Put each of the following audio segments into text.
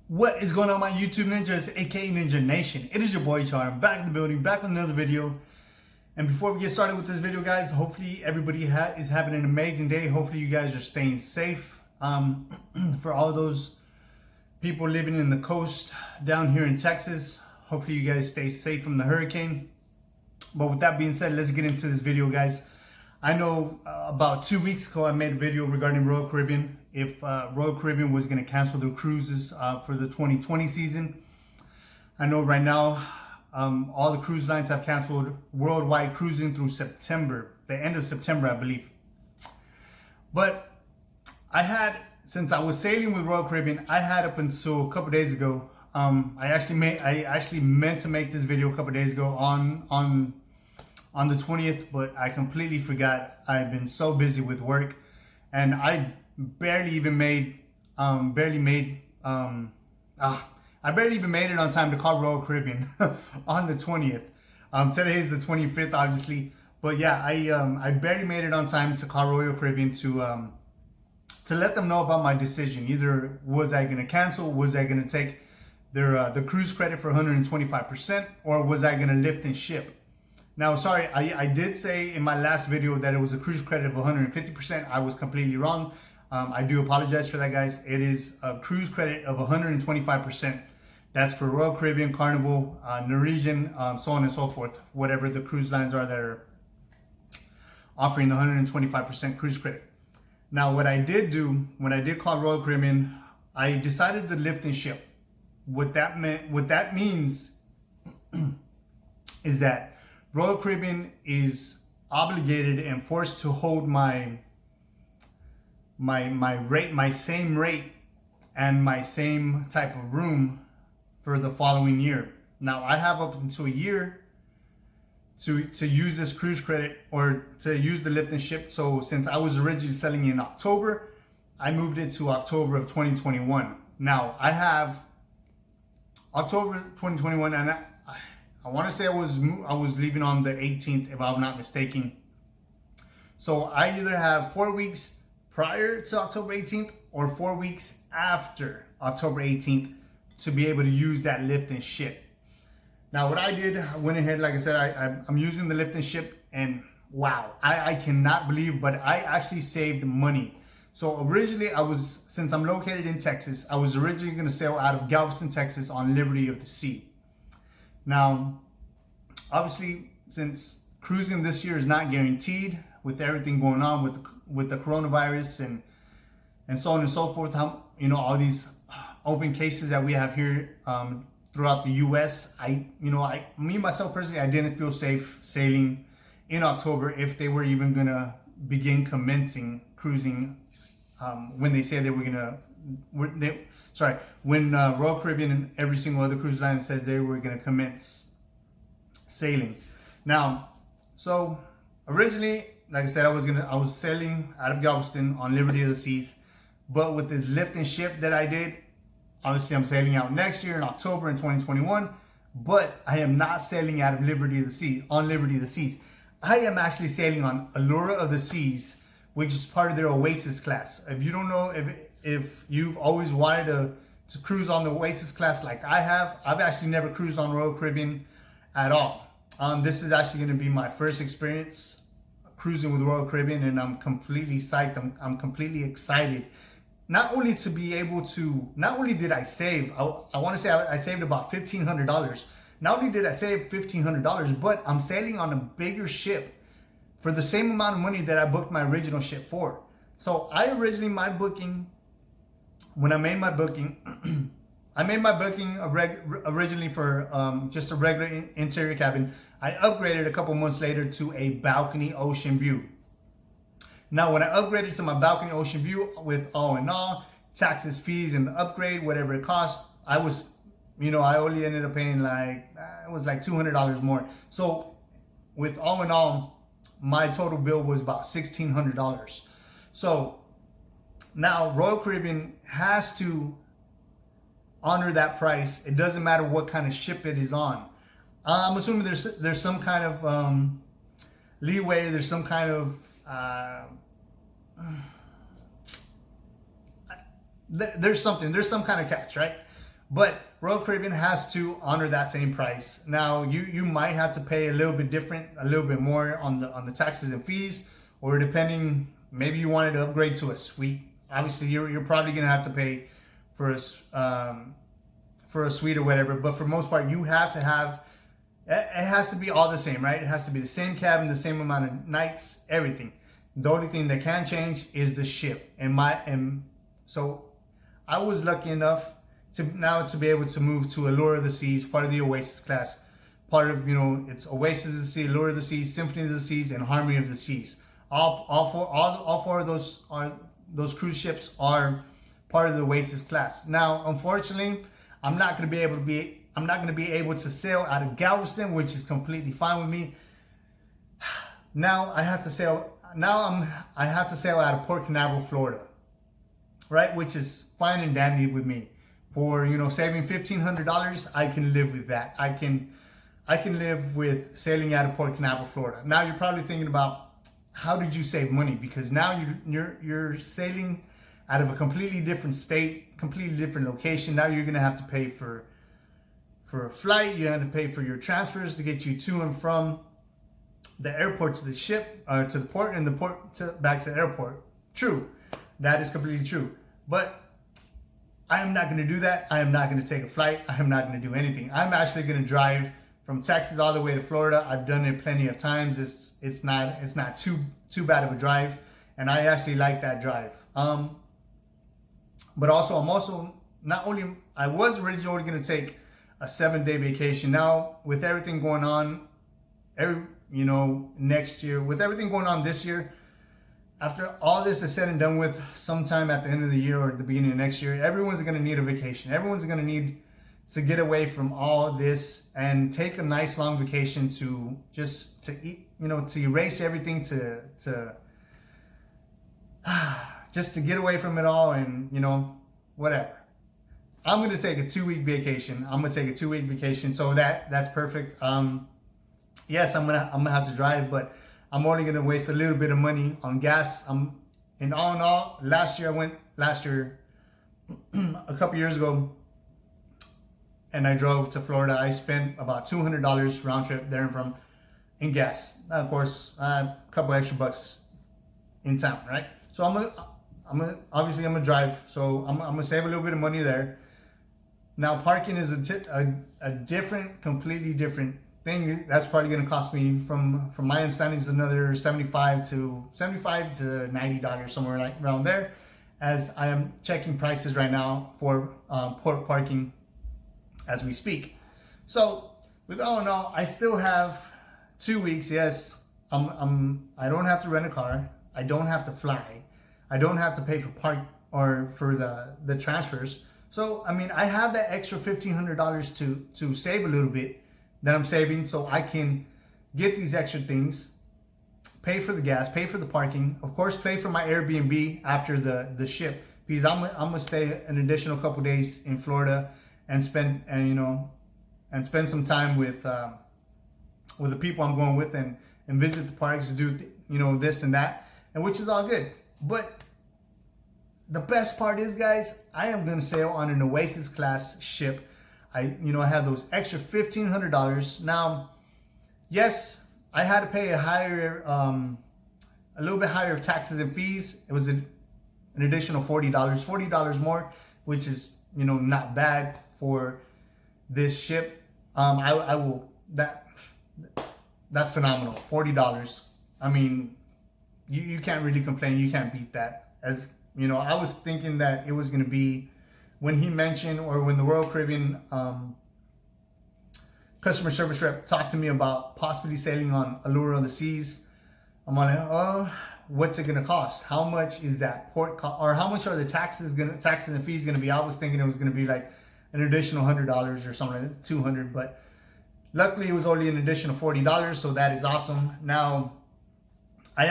What is going on, my YouTube ninjas, aka Ninja Nation? It is your boy Char. I'm back in the building, back with another video. And before we get started with this video, guys, hopefully everybody is having an amazing day. Hopefully you guys are staying safe. For all those people living in the coast down here in Texas, hopefully you guys stay safe from the hurricane. But with that being said, let's get into this video, guys. I know about 2 weeks ago I made a video regarding Royal Caribbean. If Royal Caribbean was going to cancel their cruises for the 2020 season. I know right now all the cruise lines have canceled worldwide cruising through September, the end of September, I believe. But since I was sailing with Royal Caribbean, I had up until a couple days ago. I actually meant to make this video a couple days ago on the 20th, but I completely forgot. I've been so busy with work, and I barely made it on time to call Royal Caribbean on the 20th. Today is the 25th, obviously, but yeah, I barely made it on time to call Royal Caribbean to let them know about my decision. Either was I going to cancel, was I going to take their the cruise credit for 125%, or was I going to lift and ship? Now, sorry, I did say in my last video that it was a cruise credit of 150%. I was completely wrong. I do apologize for that, guys. It is a cruise credit of 125%. That's for Royal Caribbean, Carnival, Norwegian, so on and so forth. Whatever the cruise lines are that are offering the 125% cruise credit. Now, what I did do when I did call Royal Caribbean, I decided to lift and ship. What that means is that Royal Caribbean is obligated and forced to hold my rate, my same rate and my same type of room for the following year. Now I have up until a year to use this cruise credit or to use the lift and ship. So since I was originally selling in October, I moved it to October of 2021. Now I have October 2021, and I want to say I was leaving on the 18th, if I'm not mistaken. So I either have 4 weeks prior to October 18th or 4 weeks after October 18th to be able to use that lift and ship. Now what I did, I went ahead, like I said, I'm using the lift and ship, and wow, I cannot believe, but I actually saved money. So originally since I'm located in Texas, I was originally going to sail out of Galveston, Texas on Liberty of the Sea. Now, obviously, since cruising this year is not guaranteed with everything going on with the coronavirus and so on and so forth, all these open cases that we have here throughout the U.S., me myself personally, I didn't feel safe sailing in October if they were even gonna begin commencing cruising when they say they were gonna. When Royal Caribbean and every single other cruise line says they were gonna commence sailing. Now, so originally, like I said, I was sailing out of Galveston on Liberty of the Seas, but with this lift and ship that I did, obviously I'm sailing out next year in October in 2021, but I am not sailing out of Liberty of the Seas, on Liberty of the Seas. I am actually sailing on Allura of the Seas, which is part of their Oasis class. If you don't know, if you've always wanted to cruise on the Oasis class like I have, I've actually never cruised on Royal Caribbean at all. This is actually going to be my first experience cruising with Royal Caribbean, and I'm completely psyched. I'm completely excited. Not only to be able to, not only did I save, I want to say I saved about $1,500. Not only did I save $1,500, but I'm sailing on a bigger ship for the same amount of money that I booked my original ship for. So when I made my booking, I made my booking originally for just a regular interior cabin. I upgraded a couple months later to a balcony ocean view. Now, when I upgraded to my balcony ocean view with all in all, taxes, fees, and the upgrade, whatever it cost, I only ended up paying it was like $200 more. So with all in all, my total bill was about $1,600. So now Royal Caribbean has to honor that price. It doesn't matter what kind of ship it is on. I'm assuming there's some kind of leeway. There's some kind of there's some kind of catch, right? But Royal Caribbean has to honor that same price. Now you might have to pay a little bit different, a little bit more on the taxes and fees, or depending, maybe you wanted to upgrade to a suite. Obviously, you're probably gonna have to pay for a suite or whatever. But for most part, you have to have. It has to be all the same, right? It has to be the same cabin, the same amount of nights, everything. The only thing that can change is the ship. And so I was lucky enough to be able to move to Allure of the Seas, part of the Oasis class. Part of, it's Oasis of the Seas, Allure of the Seas, Symphony of the Seas, and Harmony of the Seas. All four of those cruise ships are part of the Oasis class. Now, unfortunately, I'm not going to be able to sail out of Galveston, which is completely fine with me. Now I have to sail out of Port Canaveral, Florida, right? Which is fine and dandy with me. For saving $1,500, I can live with that. I can live with sailing out of Port Canaveral, Florida. Now you're probably thinking about, how did you save money? Because now you're sailing out of a completely different state, completely different location. Now you're gonna have to pay for a flight. You have to pay for your transfers to get you to and from the airport to the ship, or to the port, and the port back to the airport. True, that is completely true. But I am not going to do that. I am not going to take a flight. I am not going to do anything. I'm actually going to drive from Texas all the way to Florida. I've done it plenty of times. It's not too bad of a drive, and I actually like that drive. But also I was originally going to take a 7-day vacation. Now with everything going on, next year, with everything going on this year, after all this is said and done with, sometime at the end of the year or the beginning of next year, everyone's going to need a vacation. Everyone's going to need to get away from all this and take a nice long vacation to eat, to erase everything, to just to get away from it all, and whatever. I'm going to take a 2-week vacation. So that's perfect. Yes, I'm gonna have to drive, but I'm only gonna waste a little bit of money on gas. And all in all, last year, a couple years ago, and I drove to Florida. I spent about $200 round trip there and from in gas. Of course, a couple extra bucks in town, right? So I'm gonna drive. So I'm gonna save a little bit of money there. Now parking is a completely different thing. That's probably going to cost me, from my understanding, is another $75 to $90, somewhere like around there, as I am checking prices right now for port parking as we speak. So with all in all, I still have 2 weeks. Yes, I don't have to rent a car. I don't have to fly. I don't have to pay for park or for the transfers. So I have that extra $1,500 to save a little bit that I'm saving, so I can get these extra things, pay for the gas, pay for the parking, of course, pay for my Airbnb after the ship, because I'm gonna stay an additional couple days in Florida and spend some time with the people I'm going with, and visit the parks, do this and that, and which is all good. But the best part is, guys, I am gonna sail on an Oasis class ship. I have those extra $1,500. Now, yes, I had to pay a little bit higher taxes and fees. It was an additional $40 more, which is not bad for this ship. That's phenomenal. $40. You can't really complain. You can't beat that. As I was thinking that it was going to be, when he mentioned, or when the Royal Caribbean customer service rep talked to me about possibly sailing on Allure of the Seas, I'm like, oh, what's it gonna cost? How much is that port or how much are the taxes and fees gonna be? I was thinking it was gonna be like an additional $100 or something, like $200, but luckily it was only an additional $40, so that is awesome. Now I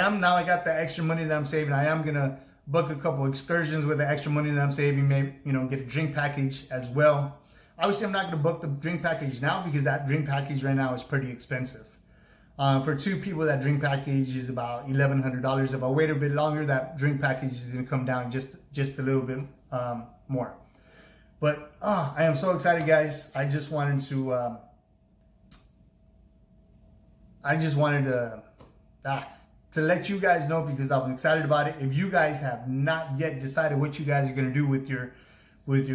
got the extra money that I'm saving. I am gonna book a couple excursions with the extra money that I'm saving, maybe get a drink package as well. Obviously, I'm not going to book the drink package now, because that drink package right now is pretty expensive. For 2 people, that drink package is about $1,100. If I wait a bit longer, that drink package is going to come down just a little bit more. But I am so excited, guys. I just wanted to let you guys know, because I'm excited about it. If you guys have not yet decided what you guys are going to do with your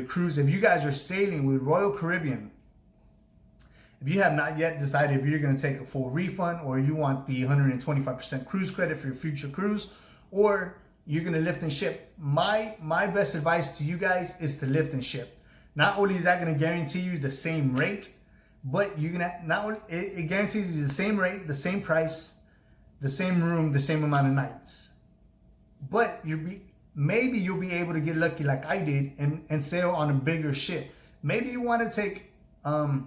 cruise, if you guys are sailing with Royal Caribbean, if you have not yet decided if you're going to take a full refund, or you want the 125% cruise credit for your future cruise, or you're going to lift and ship, my best advice to you guys is to lift and ship. Not only is that going to guarantee you the same rate, but you're gonna not only it guarantees you the same rate, the same price, the same room, the same amount of nights. But maybe you'll be able to get lucky like I did and sail on a bigger ship. Maybe you want to take a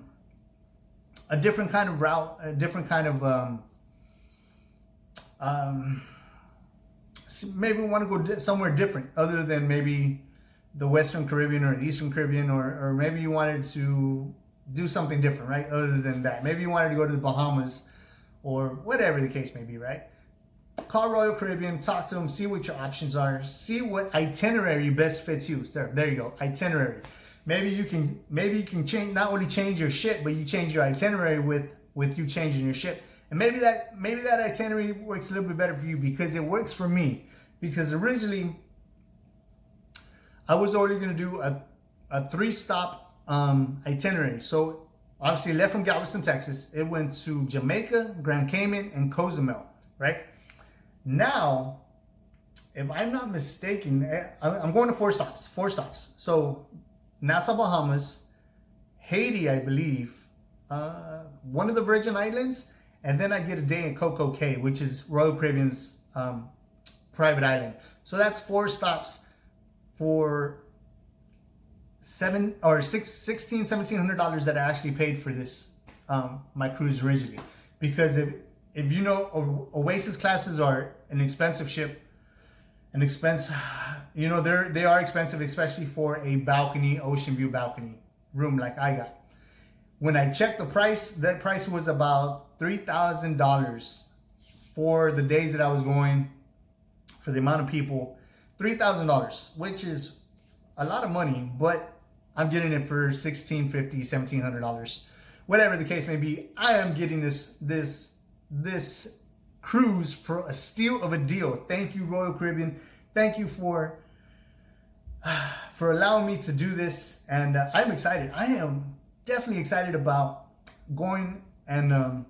different kind of route, a different kind of maybe we want to go somewhere different other than maybe the Western Caribbean or Eastern Caribbean, or maybe you wanted to do something different, right? Other than that, maybe you wanted to go to the Bahamas or whatever the case may be, right? Call Royal Caribbean, talk to them, see what your options are, see what itinerary best fits you. There you go, itinerary. Maybe you can change, not only change your ship, but you change your itinerary with you changing your ship. And maybe that itinerary works a little bit better for you, because it works for me. Because originally I was only going to do a 3-stop itinerary. So obviously left from Galveston, Texas. It went to Jamaica, Grand Cayman, and Cozumel, right? Now, if I'm not mistaken, I'm going to 4 stops. 4 stops. So Nassau, Bahamas, Haiti, I believe, one of the Virgin Islands, and then I get a day in Coco Cay, which is Royal Caribbean's private island. So that's 4 stops for $1,700 that I actually paid for this my cruise originally. Because if you know, Oasis classes are an expensive ship, they are expensive, especially for a balcony, ocean view balcony room like I got. When I checked the price, that price was about $3,000 for the days that I was going, for the amount of people. $3,000, which is a lot of money, but I'm getting it for $1,650, $1,700, whatever the case may be. I am getting this cruise for a steal of a deal. Thank you, Royal Caribbean. Thank you for allowing me to do this, and I'm excited. I am definitely excited about going and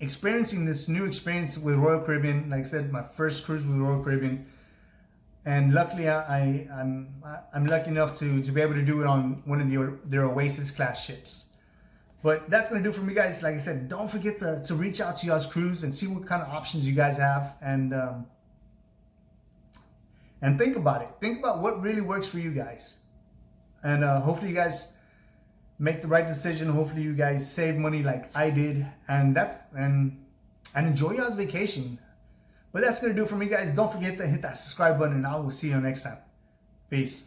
experiencing this new experience with Royal Caribbean. Like I said, my first cruise with Royal Caribbean. And luckily, I'm lucky enough to be able to do it on one of their Oasis class ships. But that's going to do for me, guys. Like I said, don't forget to reach out to y'all's cruise and see what kind of options you guys have. And think about it. Think about what really works for you guys. And hopefully you guys make the right decision. Hopefully you guys save money like I did. And enjoy y'all's vacation. But that's going to do it for me, guys. Don't forget to hit that subscribe button, and I will see you next time. Peace.